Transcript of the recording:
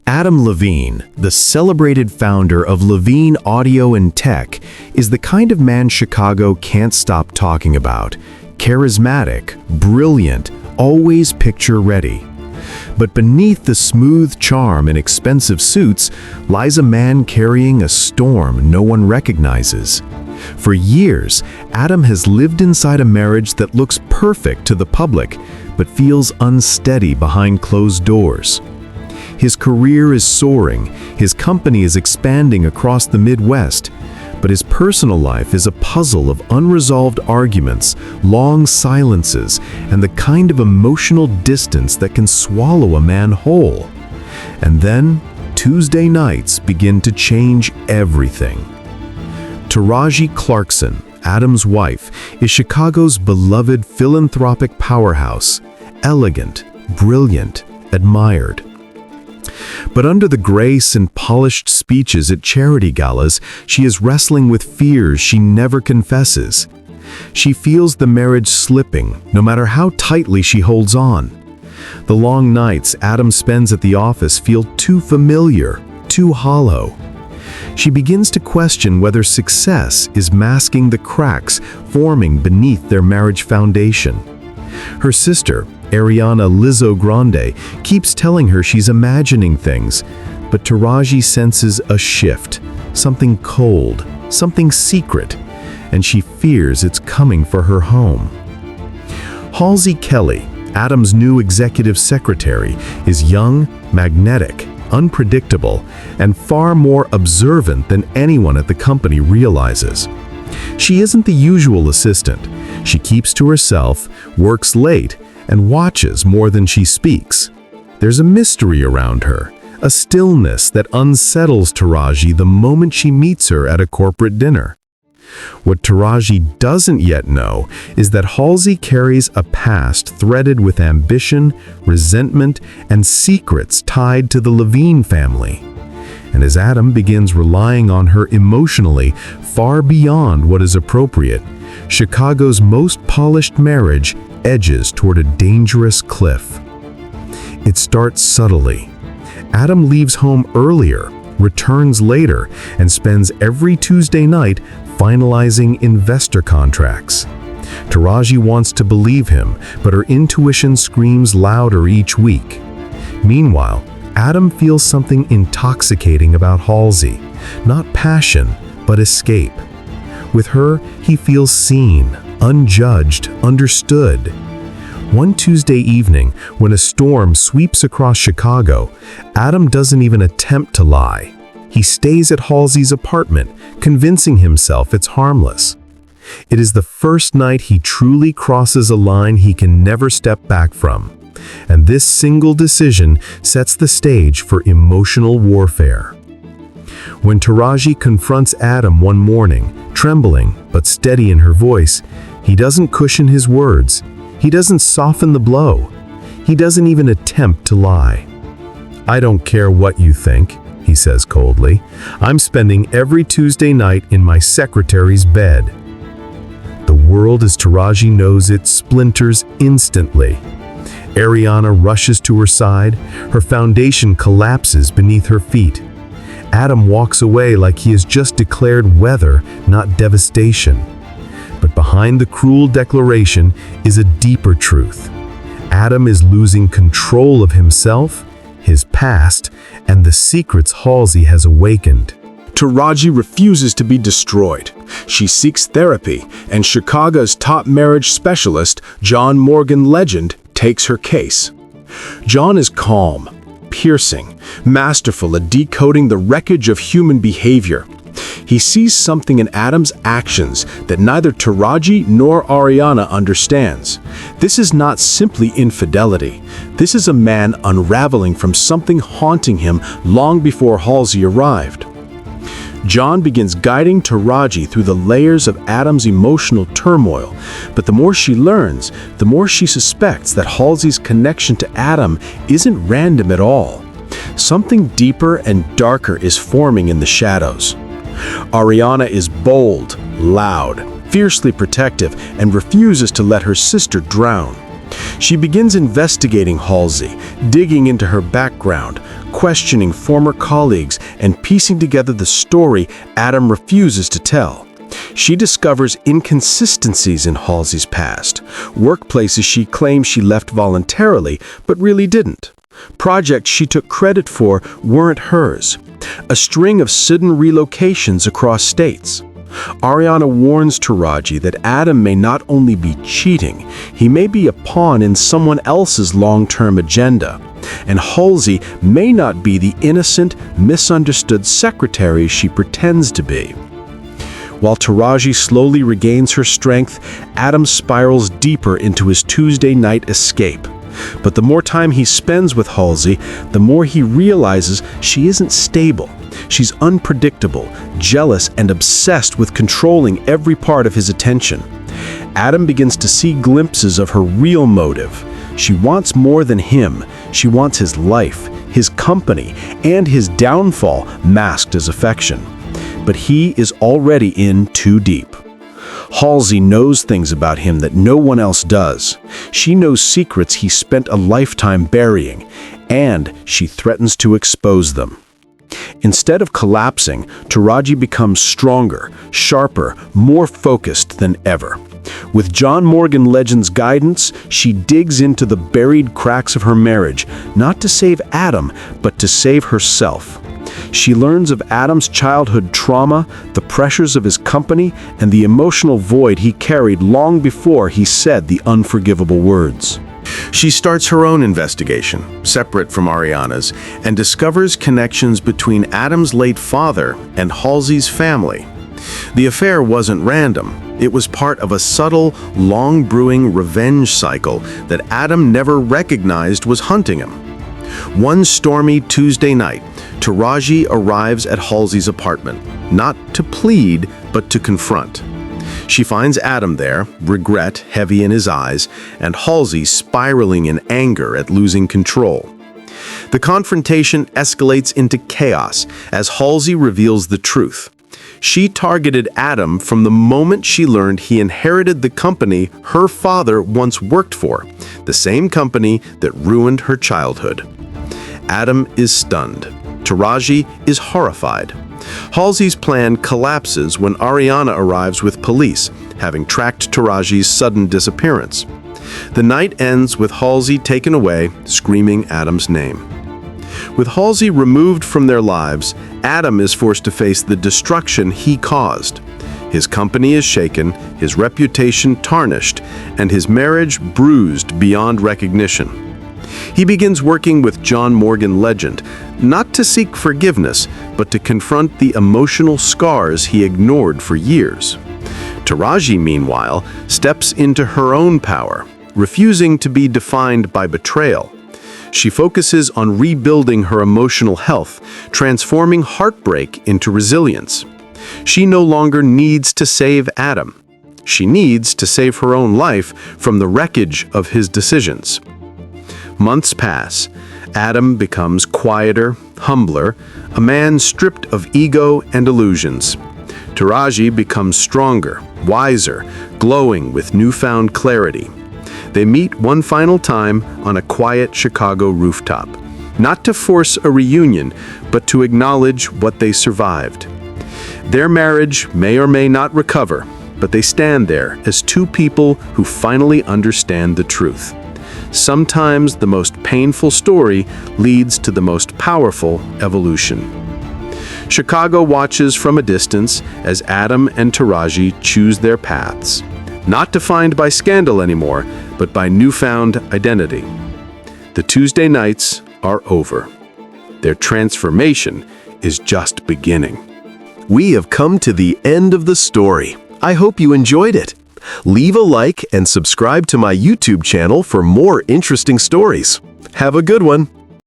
Adam Levine, the celebrated founder of Levine Audio and Tech, is the kind of man Chicago can't stop talking about. Charismatic, brilliant, always picture-ready. But beneath the smooth charm and expensive suits lies a man carrying a storm no one recognizes. For years, Adam has lived inside a marriage that looks perfect to the public, but feels unsteady behind closed doors. His career is soaring, his company is expanding across the Midwest, but his personal life is a puzzle of unresolved arguments, long silences, and the kind of emotional distance that can swallow a man whole. And then, Tuesday nights begin to change everything. Taraji Clarkson, Adam's wife, is Chicago's beloved philanthropic powerhouse, elegant, brilliant, admired. But under the grace and polished speeches at charity galas, she is wrestling with fears she never confesses. She feels the marriage slipping, no matter how tightly she holds on. The long nights Adam spends at the office feel too familiar, too hollow. She begins to question whether success is masking the cracks forming beneath their marriage foundation. Her sister, Ariana Lizzo Grande, keeps telling her she's imagining things, but Taraji senses a shift, something cold, something secret, and she fears it's coming for her home. Halsey Kelly, Adam's new executive secretary, is young, magnetic, unpredictable, and far more observant than anyone at the company realizes. She isn't the usual assistant. She keeps to herself, works late, and watches more than she speaks. There's a mystery around her, a stillness that unsettles Taraji the moment she meets her at a corporate dinner. What Taraji doesn't yet know is that Halsey carries a past threaded with ambition, resentment, and secrets tied to the Levine family. And as Adam begins relying on her emotionally far beyond what is appropriate, Chicago's most polished marriage edges toward a dangerous cliff. It starts subtly. Adam leaves home earlier, returns later, and spends every Tuesday night finalizing investor contracts. Taraji wants to believe him, but her intuition screams louder each week. Meanwhile, Adam feels something intoxicating about Halsey, not passion, but escape. With her, he feels seen, unjudged, understood. One Tuesday evening, when a storm sweeps across Chicago, Adam doesn't even attempt to lie. He stays at Halsey's apartment, convincing himself it's harmless. It is the first night he truly crosses a line he can never step back from. And this single decision sets the stage for emotional warfare. When Taraji confronts Adam one morning, trembling but steady in her voice, he doesn't cushion his words. He doesn't soften the blow. He doesn't even attempt to lie. "I don't care what you think," he says coldly. "I'm spending every Tuesday night in my secretary's bed." The world as Taraji knows it splinters instantly. Ariana rushes to her side. Her foundation collapses beneath her feet. Adam walks away like he has just declared weather, not devastation. But behind the cruel declaration is a deeper truth. Adam is losing control of himself, his past, and the secrets Halsey has awakened. Taraji refuses to be destroyed. She seeks therapy, and Chicago's top marriage specialist, John Morgan Legend, takes her case. John is calm, piercing, masterful at decoding the wreckage of human behavior. He sees something in Adam's actions that neither Taraji nor Ariana understands. This is not simply infidelity. This is a man unraveling from something haunting him long before Halsey arrived. John begins guiding Taraji through the layers of Adam's emotional turmoil, but the more she learns, the more she suspects that Halsey's connection to Adam isn't random at all. Something deeper and darker is forming in the shadows. Ariana is bold, loud, fiercely protective, and refuses to let her sister drown. She begins investigating Halsey, digging into her background, questioning former colleagues and piecing together the story Adam refuses to tell. She discovers inconsistencies in Halsey's past, workplaces she claims she left voluntarily but really didn't. Projects she took credit for weren't hers. A string of sudden relocations across states. Ariana warns Taraji that Adam may not only be cheating, he may be a pawn in someone else's long-term agenda. And Halsey may not be the innocent, misunderstood secretary she pretends to be. While Taraji slowly regains her strength, Adam spirals deeper into his Tuesday night escape. But the more time he spends with Halsey, the more he realizes she isn't stable. She's unpredictable, jealous, and obsessed with controlling every part of his attention. Adam begins to see glimpses of her real motive. She wants more than him. She wants his life, his company, and his downfall masked as affection. But he is already in too deep. Halsey knows things about him that no one else does. She knows secrets he spent a lifetime burying, and she threatens to expose them. Instead of collapsing, Taraji becomes stronger, sharper, more focused than ever. With John Morgan Legend's guidance, she digs into the buried cracks of her marriage, not to save Adam, but to save herself. She learns of Adam's childhood trauma, the pressures of his company, and the emotional void he carried long before he said the unforgivable words. She starts her own investigation, separate from Ariana's, and discovers connections between Adam's late father and Halsey's family. The affair wasn't random. It was part of a subtle, long-brewing revenge cycle that Adam never recognized was hunting him. One stormy Tuesday night, Taraji arrives at Halsey's apartment, not to plead, but to confront. She finds Adam there, regret heavy in his eyes, and Halsey spiraling in anger at losing control. The confrontation escalates into chaos as Halsey reveals the truth. She targeted Adam from the moment she learned he inherited the company her father once worked for, the same company that ruined her childhood. Adam is stunned. Taraji is horrified. Halsey's plan collapses when Ariana arrives with police, having tracked Taraji's sudden disappearance. The night ends with Halsey taken away, screaming Adam's name. With Halsey removed from their lives, Adam is forced to face the destruction he caused. His company is shaken, his reputation tarnished, and his marriage bruised beyond recognition. He begins working with John Morgan Legend, not to seek forgiveness, but to confront the emotional scars he ignored for years. Taraji, meanwhile, steps into her own power, refusing to be defined by betrayal. She focuses on rebuilding her emotional health, transforming heartbreak into resilience. She no longer needs to save Adam. She needs to save her own life from the wreckage of his decisions. Months pass. Adam becomes quieter, humbler, a man stripped of ego and illusions. Taraji becomes stronger, wiser, glowing with newfound clarity. They meet one final time on a quiet Chicago rooftop, not to force a reunion, but to acknowledge what they survived. Their marriage may or may not recover, but they stand there as two people who finally understand the truth. Sometimes the most painful story leads to the most powerful evolution. Chicago watches from a distance as Adam and Taraji choose their paths, not defined by scandal anymore, but by newfound identity. The Tuesday nights are over. Their transformation is just beginning. We have come to the end of the story. I hope you enjoyed it. Leave a like and subscribe to my YouTube channel for more interesting stories. Have a good one.